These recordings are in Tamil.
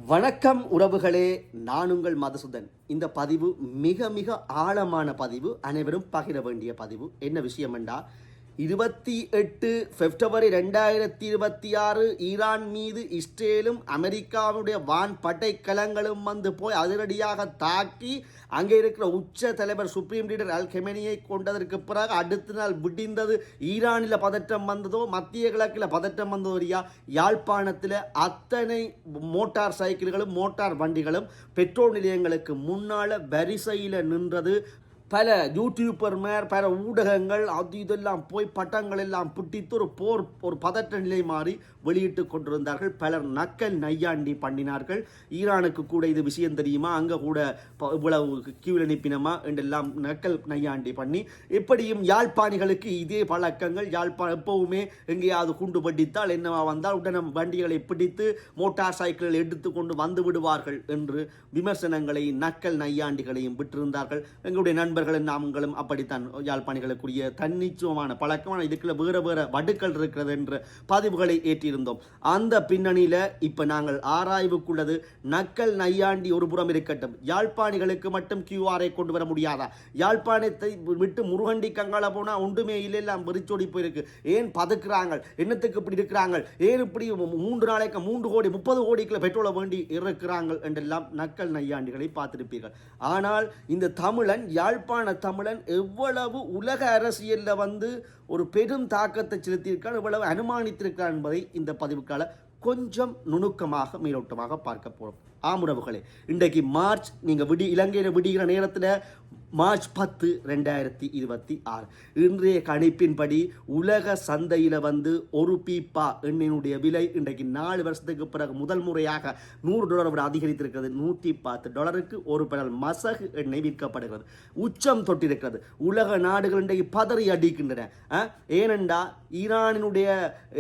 வணக்கம் உறவுகளே, நான் உங்கள் மதுசூதன். இந்த பதிவு மிக மிக ஆழமான பதிவு, அனைவரும் பகிர வேண்டிய பதிவு. என்ன விஷயம் என்றா, 28 பிப்ரவரி 2026 ஈரான் மீது இஸ்ரேலும் அமெரிக்காவுடைய வான் படைக்கலங்களும் வந்து போய் அதிரடியாக தாக்கி அங்கே இருக்கிற உச்ச தலைவர் சுப்ரீம் லீடர் அல் கெமனியை கொண்டதற்கு பிறகு அடுத்த நாள் விடிந்தது. ஈரானில் பதற்றம் வந்ததோ, மத்திய கிழக்கில் பதற்றம் வந்ததோ, யாழ்ப்பாணத்தில் அத்தனை மோட்டார் சைக்கிள்களும் மோட்டார் வண்டிகளும் பெட்ரோல் நிலையங்களுக்கு முன்னால் வரிசையில் நின்றது. பல யூடியூபர் பல ஊடகங்கள் அது இதெல்லாம் போய் பட்டங்கள் எல்லாம் பிடித்து ஒரு பதற்ற நிலை மாறி வெளியிட்டு கொண்டிருந்தார்கள். பலர் நக்கல் நையாண்டி பண்ணினார்கள். ஈரானுக்கு கூட இது விஷயம் தெரியுமா, அங்கே கூட இவ்வளவு கியூவில் நிப்பினமா என்றெல்லாம் நக்கல் நையாண்டி பண்ணி, எப்படியும் யாழ்ப்பாணிகளுக்கு இதே பழக்கங்கள். எப்பவுமே எங்கேயாவது குண்டு படித்தால் என்னவா வந்தால் உடனே வண்டிகளை பிடித்து மோட்டார் சைக்கிள்கள் எடுத்து கொண்டு வந்து விடுவார்கள் என்று விமர்சனங்களை நக்கல் நையாண்டிகளையும் விட்டிருந்தார்கள். எங்களுடைய நண்பர்கள் நாமங்களும் அப்படித்தான். யாழ்ப்பாணிகளுக்குரிய தன்னிச்சயமான பழக்கமான இதுக்குள்ள வேற வேற வடுக்கள் இருக்கிறது என்ற பதிவுகளை ஏற்றியிருந்தோம். அந்த பின்னணியில இப்ப நாங்கள் ஆராய்வுக்குள்ளது நக்கல் நையாண்டி ஒரு புறம் இருக்கட்டும், யாழ்ப்பாணிகளுக்கு மட்டும் கியூஆரை கொண்டு வர முடியாதா? யாழ்ப்பாணத்தை விட்டு முருகண்டி கங்கால போனா ஒன்றுமே இல்லை, எல்லாம் வெறிச்சோடி போயிருக்கு. ஏன் பதுக்குறாங்க? என்னத்துக்கு இப்படி இருக்கிறாங்க? ஏன் இப்படி 3 நாளைக்கு 3 கோடி 30 கோடிக்குள்ள பெட்ரோலை வேண்டி இருக்கிறாங்க என்றெல்லாம் நக்கல் நையாண்டிகளை பார்த்திருப்பீர்கள். ஆனால் இந்த தமிழன், யாழ்ப்பாண தமிழன் எவ்வளவு உலக அரசியலில் வந்து ஒரு பெரும் தாக்கத்தை செலுத்தியிருக்கான், எவ்வளவு அனுமானித்திருக்கான் என்பதை இந்த பதிவுக்கால கொஞ்சம் நுணுக்கமாக மேலோட்டமாக பார்க்க போறோம். ஆமுறவுகளே, இன்றைக்கு மார்ச், நீங்கள் இலங்கையில் விடுகிற நேரத்தில் மார்ச் 10, 2026 இன்றைய கணிப்பின்படி உலக சந்தையில் வந்து ஒரு பீப்பா எண்ணெயினுடைய விலை இன்றைக்கு 4 வருஷத்துக்கு பிறகு முதல் முறையாக $100 விட அதிகரித்திருக்கிறது. $110 ஒரு பரல் மசகு எண்ணெய் விற்கப்படுகிறது. உச்சம் தொட்டிருக்கிறது. உலக நாடுகள் இன்றைக்கு பதறி அடிக்கின்றன. ஏனென்றா ஈரானினுடைய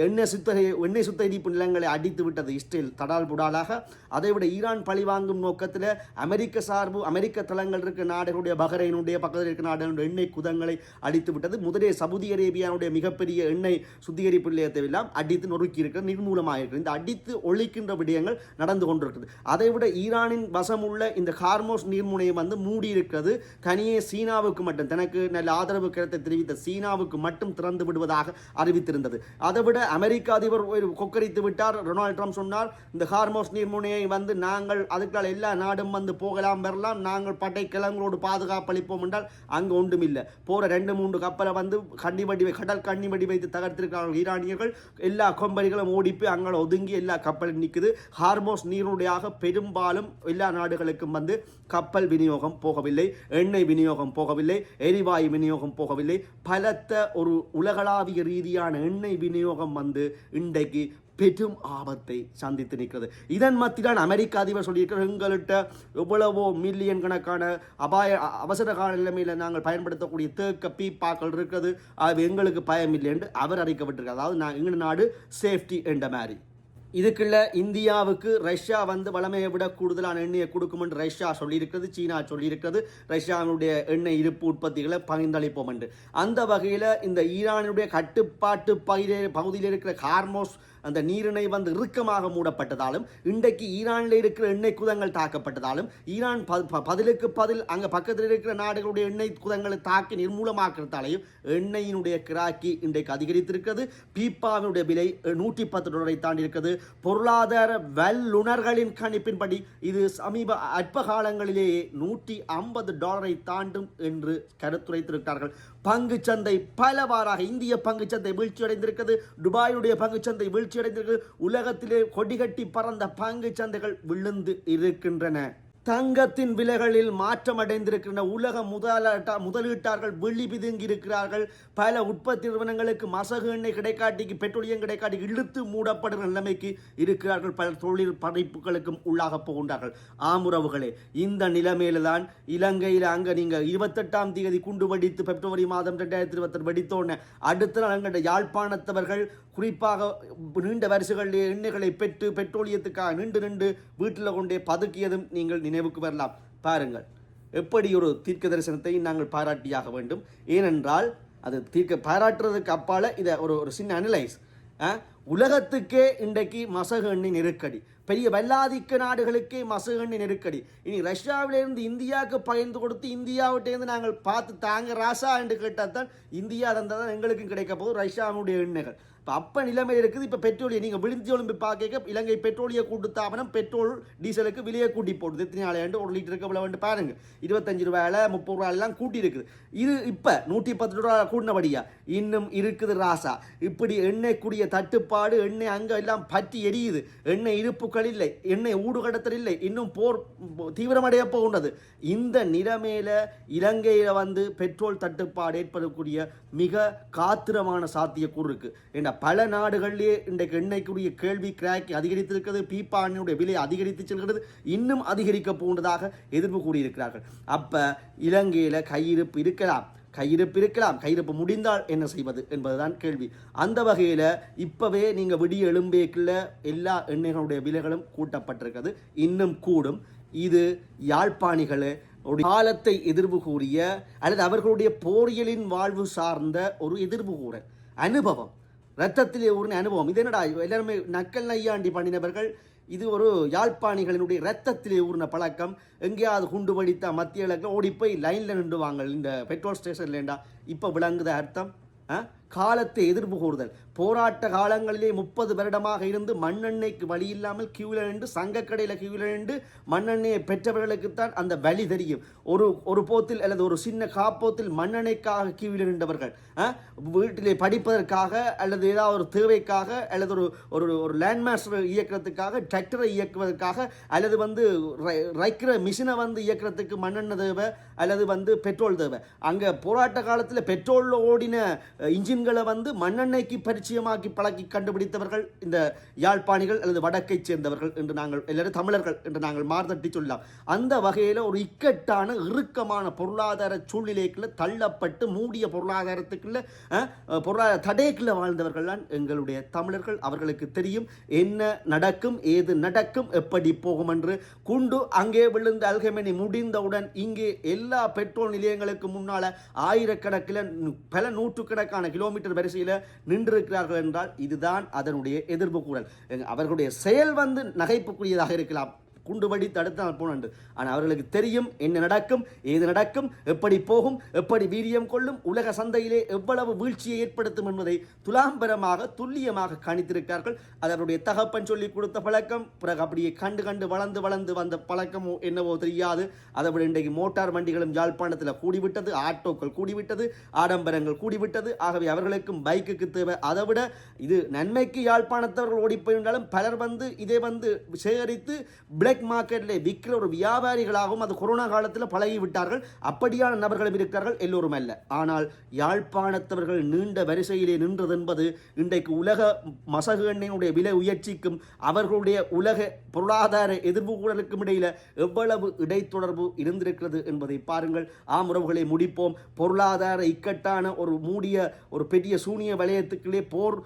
எண்ணெய் சுத்திகரிப்பு நிலங்களை அடித்து விட்டது இஸ்ரேல் தடால் புடாலாக. அதைவிட ஈரான் பழிவாங்கும் நோக்கத்தில் அமெரிக்க தளங்கள் இருக்கிற நாடுகளுடைய பஹ்ரைனுடைய பக்கத்தில் இருக்கிற நாடுகளுடைய எண்ணெய் குதங்களை அடித்து விட்டது. முதலே சவுதி அரேபியாவுடைய மிகப்பெரிய எண்ணெய் சுத்திகரிப்பு நிலையத்தை எல்லாம் அடித்து நொறுக்கி இருக்கிறது, நிர்மூலமாக இருக்கிறது. இந்த அடித்து ஒழிக்கின்ற விடயங்கள் நடந்து கொண்டிருக்கிறது. அதைவிட ஈரானின் வசம் உள்ள இந்த ஹார்மோஸ் நீர்முனையை வந்து மூடி இருக்கிறது. தனியே சீனாவுக்கு மட்டும், தனக்கு நல்ல ஆதரவு கருத்தை தெரிவித்த சீனாவுக்கு மட்டும் திறந்து விடுவதாக அறிவித்திருந்தது. அதைவிட அமெரிக்க அதிபர் கொக்கரித்து விட்டார். டொனால்ட் ட்ரம்ப் சொன்னார், இந்த ஹார்மோஸ் நீர்முனையை வந்து நாங்கள் அதுக்கால் எல்லா நாடும் வந்து போகலாம் வரலாம், நாங்கள் படைக்கலங்களோடு பாதுகாப்பு அளிப்போம் என்றால் அங்கு ஒன்றும் இல்லை. போற 2-3 கப்பலை வந்து கடல் கண்ணி வடி வைத்து தகர்த்திருக்கிறார்கள் ஈரானியர்கள். எல்லா கம்பெனிகளும் ஓடிப்போய் அங்கே ஒதுங்கி எல்லா கப்பலும் நிற்குது. ஹார்மோஸ் நீருடையாக பெரும்பாலும் எல்லா நாடுகளுக்கும் வந்து கப்பல் விநியோகம் போகவில்லை, எண்ணெய் விநியோகம் போகவில்லை, எரிவாயு விநியோகம் போகவில்லை. பலத்த ஒரு உலகளாவிய ரீதியான எண்ணெய் விநியோகம் வந்து இன்றைக்கு பெரும் ஆபத்தை சந்தித்து நிற்கிறது. இதன் மத்தியில்தான் அமெரிக்க அதிபர் சொல்லியிருக்கிறார், எங்கள்கிட்ட எவ்வளவோ மில்லியன் கணக்கான அவசர கால நிலைமையில் நாங்கள் பயன்படுத்தக்கூடிய தேக்க பீப்பாக்கள் இருக்கிறது, அது எங்களுக்கு பயமில்லை என்று அவர் அறிக்கப்பட்டிருக்கிறார். அதாவது எங்கள் நாடு சேஃப்டி என்ற மாதிரி. இதுக்குள்ள இந்தியாவுக்கு ரஷ்யா வந்து வளமையை விட கூடுதலான எண்ணெயை கொடுக்கும் என்று ரஷ்யா சொல்லியிருக்கிறது, சீனா சொல்லியிருக்கிறது. ரஷ்யாவுடைய எண்ணெய் இருப்பு உற்பத்திகளை பகிர்ந்தளிப்போம் என்று. அந்த வகையில் இந்த ஈரானுடைய கட்டுப்பாட்டு பகுதியில் இருக்கிற ஹார்மோஸ் அந்த நீரிணை வந்து இறுக்கமாக மூடப்பட்டதாலும், இன்றைக்கு ஈரானில் இருக்கிற எண்ணெய் குதங்கள் தாக்கப்பட்டதாலும், ஈரான் பதிலுக்கு பதில் அங்கே பக்கத்தில் இருக்கிற நாடுகளுடைய எண்ணெய் குதங்களை தாக்கி நிர்மூலமாக்கிறதாலையும் எண்ணெயினுடைய கிராக்கி இன்றைக்கு அதிகரித்திருக்கிறது. பீப்பாவினுடைய விலை $110 தாண்டி இருக்கிறது. பொருளாதார வல்லுநர்களின் கணிப்பின்படி இது சமீப அற்ப காலங்களிலேயே $150 தாண்டும் என்று கருத்துரைத்திருக்கிறார்கள். பங்கு சந்தை பலவாறாக, இந்திய பங்கு சந்தை வீழ்ச்சியடைந்திருக்கிறது, துபாயுடைய பங்கு சந்தை வீழ்ச்சியடைந்திருக்கிறது, உலகத்திலே கொடிகட்டி பறந்த பங்கு சந்தைகள் விழுந்து இருக்கின்றன. தங்கத்தின் விலைகளில் மாற்றம் அடைந்திருக்கின்ற உலக முதலீட்டார்கள் வெளி பிதுங்கி இருக்கிறார்கள். பல உற்பத்தி நிறுவனங்களுக்கு மசகு எண்ணெய் கிடைக்காட்டிக்கு, பெட்ரோலியம் கிடைக்காட்டி இழுத்து மூடப்படுகிற நிலைமைக்கு இருக்கிறார்கள். பல தொழில் படைப்புகளுக்கும் உள்ளாக போகின்றார்கள். ஆமுறவுகளே, இந்த நிலைமையில தான் இலங்கையில் அங்கே நீங்கள் 28ஆம் தேதி குண்டு வெடித்து பிப்ரவரி மாதம் 2020 வெடித்தோன்னு அடுத்த நாள் அங்கே யாழ்ப்பாணத்தவர்கள் குறிப்பாக நீண்ட வரிசைகளிலே எண்ணெய்களை பெற்று பெட்ரோலியத்துக்காக நின்று வீட்டில் கொண்டே பதுக்கியதும் நீங்கள் நினைவுக்கு வரலாம். பாருங்கள், எப்படி ஒரு தீர்க்க தரிசனத்தை நாங்கள் பாராட்டியாக வேண்டும். ஏனென்றால் அது பாராட்டுறதுக்கு அப்பால இதை ஒரு சின்ன அனலைஸ். உலகத்துக்கே இன்றைக்கு மசகு எண்ணெய் நெருக்கடி. பெரிய வல்லாதிக்க நாடுகளுக்கே மசகு எண்ணெய் நெருக்கடி. இனி ரஷ்யாவிலிருந்து இந்தியாவுக்கு பகிர்ந்து கொடுத்து இந்தியாவிட்டேருந்து நாங்கள் பார்த்து தாங்க ராசா என்று கேட்டால் தான் இந்தியா தந்தால் தான் எங்களுக்கும் கிடைக்க போகுது ரஷ்யாவுடைய எண்ணெய்கள். இப்போ அப்போ நிலைமை இருக்குது. இப்போ பெட்ரோலியம் நீங்கள் விழுந்தி ஒழும்பு பார்க்க இலங்கை பெட்ரோலிய கூட்டுத்தாபனம் பெட்ரோல் டீசலுக்கு விலையை கூட்டி போடுது. எத்தனை ஆண்டு 1 லிட்டருக்கு எவ்வளோ வந்து பாருங்கள், 25 ரூபாயில் 30 ரூபாயெல்லாம் கூட்டி இருக்குது. இது இப்போ 110 ரூபா கூடினபடியா இன்னும் இருக்குது ராசா. இப்படி எண்ணெய்க்குரிய தட்டுப்பாடு, எண்ணெய் அங்கே எல்லாம் பற்றி எரியுது, எண்ணெய் இருப்புகள் இல்லை, எண்ணெய் ஊடுகடத்தல் இல்லை, இன்னும் போர் தீவிரமடைய போகின்றது. இந்த நிலைமையில இலங்கையில் வந்து பெட்ரோல் தட்டுப்பாடு ஏற்படக்கூடிய மிக காத்திரமான சாத்தியக்கூறு இருக்கு. ஏன்னா பல நாடுகளிலே இன்றைக்கு எண்ணெய்க்குரிய கேள்வி கிராக்கி அதிகரித்திருக்கிறது, பீப்பா எண்ணெயுடைய விலை அதிகரித்து செல்கிறது, இன்னும் அதிகரிக்க போன்றதாக எதிர்ப்பு கூறியிருக்கிறார்கள். அப்ப இலங்கையில கையிருப்பு இருக்கலாம், கையிருப்பு முடிந்தால் என்ன செய்வது என்பதுதான் கேள்வி. அந்த வகையில் இப்போவே நீங்கள் விடிய எழும்பேக்குள்ள எல்லா எண்ணெய்களுடைய விலைகளும் கூட்டப்பட்டிருக்கிறது, இன்னும் கூடும். இது யாழ்ப்பாணிகளை காலத்தை எதிர்வு கூறிய அல்லது அவர்களுடைய போரியலின் வாழ்வு சார்ந்த ஒரு எதிர்வு கூற அனுபவம், இரத்தத்திலே ஊர்ன அனுபவம். இது என்னடா எல்லாருமே நக்கல் நையாண்டி பண்ணினவர்கள், இது ஒரு யாழ்ப்பாணிகளினுடைய இரத்தத்திலே ஊர்ன பழக்கம். எங்கேயாவது குண்டு வடித்தா மத்திய இலக்கில் ஓடிப்போய் லைனில் நின்றுவாங்க இந்த பெட்ரோல் ஸ்டேஷன்லேண்டா. இப்போ விளங்குத அர்த்தம். காலத்தை எதிர்ப்பு கூறுதல். போராட்ட காலங்களிலே 30 வருடமாக இருந்து மண்ணெண்ணெய்க்கு வழி இல்லாமல் கியூவில் நின்று சங்கக்கடையில் கியூவில் நின்று மண்ணெண்ணெயை பெற்றவர்களுக்குத்தான் அந்த வழி தெரியும். ஒரு போத்தில் அல்லது ஒரு சின்ன காப்போத்தில் மண்ணெண்ணெய்க்காக கியூவில் நின்றவர்கள், வீட்டிலே படிப்பதற்காக அல்லது ஏதாவது ஒரு தேவைக்காக அல்லது ஒரு லேண்ட்மாஸ்டர் இயக்கிறதுக்காக, டிராக்டரை இயக்குவதற்காக அல்லது வந்து ரைக்கிற மிஷினை வந்து இயக்கிறதுக்கு மண்ணெண்ணெய் தேவை அல்லது பெட்ரோல் தேவை. அங்கே போராட்ட காலத்தில் பெட்ரோலில் ஓடின இன்ஜின்களை வந்து மண்ணெண்ணெய்க்கு பரிச்சயமாக்கி பழக்கி கண்டுபிடித்தவர்கள் இந்த யாழ்ப்பாணிகள் அல்லது வடக்கை சேர்ந்தவர்கள் என்று நாங்கள் எல்லாரும் தமிழர்கள் என்று நாங்கள் மார்தட்டி சொல்லலாம். அந்த வகையில் ஒரு இக்கட்டான இறுக்கமான பொருளாதார சூழ்நிலைக்குள்ள தள்ளப்பட்டு மூடிய பொருளாதாரத்துக்குள்ள பொருளாதார தடைக்குள்ள வாழ்ந்தவர்கள் தான் எங்களுடைய தமிழர்கள். அவர்களுக்கு தெரியும் என்ன நடக்கும், ஏது நடக்கும், எப்படி போகும் என்று. குண்டு அங்கே விழுந்த அல்கமெனி முடிந்தவுடன் இங்கே எல்லா பெட்ரோல் நிலையங்களுக்கு முன்னால ஆயிரக்கணக்கில் பல நூற்றுக்கணக்கான கிலோமீட்டர் வரிசையில் நின்றிருக்கிறார்கள் என்றால் இதுதான் அதனுடைய எதிர்ப்பு கூறல். அவர்களுடைய செயல் வந்து நகைப்புக்குரியதாக இருக்கலாம், குண்டு வடி தடுத்து போனது. ஆனால் அவர்களுக்கு தெரியும் என்ன நடக்கும், ஏது நடக்கும், எப்படி போகும், எப்படி வீரியம் கொள்ளும், உலக சந்தையிலே எவ்வளவு வீழ்ச்சியை ஏற்படுத்தும் என்பதை துலாம்பரமாக துல்லியமாக கணித்திருக்கிறார்கள். அது அவருடைய தகப்பன் சொல்லி கொடுத்த பழக்கம். பிறகு அப்படியே கண்டு வளர்ந்து வந்த பழக்கமோ என்னவோ தெரியாது. அதை விட இன்றைக்கு மோட்டார் வண்டிகளும் யாழ்ப்பாணத்தில் கூடிவிட்டது, ஆட்டோக்கள் கூடிவிட்டது, ஆடம்பரங்கள் கூடிவிட்டது. ஆகவே அவர்களுக்கும் பைக்குக்கு தேவை. அதை விட இது நன்மைக்கு யாழ்ப்பாணத்தவர்கள் ஓடி போயிருந்தாலும் பலர் வந்து இதை வந்து சேகரித்து பிளாக் மார்க்கெட்டில் விற்கிற ஒரு வியாபாரிகளாகவும் அது கொரோனா காலத்தில் பழகிவிட்டார்கள். அப்படியான நபர்களும் இருக்கிறார்கள், எல்லோரும் அல்ல. ஆனால் யாழ்ப்பாணத்தவர்கள் நீண்ட வரிசையிலே நின்றது என்பது இன்றைக்கு உலக மசகு எண்ணெயினுடைய விலை உயர்ச்சிக்கும் அவர்களுடைய உலக பொருளாதார எதிர்ப்பு கூடலுக்கும் இடையில எவ்வளவு இடைத்தொடர்பு இருந்திருக்கிறது என்பதை பாருங்கள். உறவுகளை முடிப்போம். பொருளாதார இக்கட்டான ஒரு மூடிய ஒரு பெரிய சூனிய வலயத்துக்குள்ளே போர்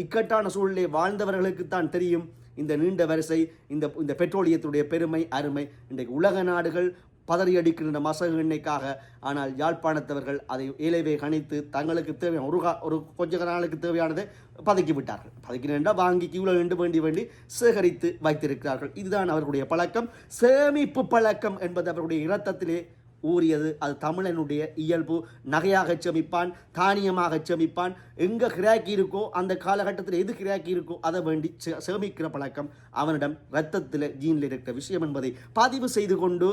இக்கட்டான சூழலை வாழ்ந்தவர்களுக்குத்தான் தெரியும் இந்த நீண்ட வரிசை, இந்த பெட்ரோலியத்துடைய பெருமை அருமை. இன்றைக்கு உலக நாடுகள் பதறி அடிக்கின்ற மசகு எண்ணெய்க்காக. ஆனால் யாழ்ப்பாணத்தவர்கள் அதை ஏழைவை கணித்து தங்களுக்கு தேவையான ஒரு கொஞ்ச நாளுக்கு தேவையானதை பதுக்கி விட்டார்கள். பதுக்கினா வாங்கி கியூவில் வேண்டி சேகரித்து வைத்திருக்கிறார்கள். இதுதான் அவர்களுடைய பழக்கம். சேமிப்பு பழக்கம் என்பது அவர்களுடைய இரத்தத்திலே ஊறியது. அது தமிழனுடைய இயல்பு. நகையாக சேமிப்பான், தானியமாக சேமிப்பான். எங்கே கிராக்கி இருக்கோ அந்த காலகட்டத்தில் எது கிராக்கி இருக்கோ அதை வேண்டி சேமிக்கிற பழக்கம் அவனிடம் இரத்தத்தில் ஜீனில் இருக்கிற விஷயம் என்பதை பதிவு செய்து கொண்டு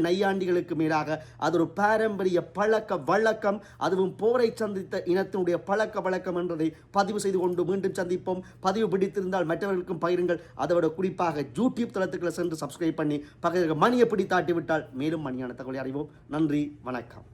நையாண்டிகளுக்கு மேலாக அது ஒரு பாரம்பரிய பழக்க வழக்கம், அதுவும் போரை சந்தித்த இனத்தினுடைய பழக்க வழக்கம் என்பதை பதிவு செய்து கொண்டு மீண்டும் சந்திப்போம். பதிவு பிடித்திருந்தால் மற்றவர்களுக்கும் பகிருங்கள். அதோட குறிப்பாக யூடியூப் தளத்துக்களை சென்று சப்ஸ்கிரைப் பண்ணி பக்கத்தில் மணியை பிடி தாட்டிவிட்டால் மேலும் மணியான தகவலை அறிவோம். நன்றி, வணக்கம்.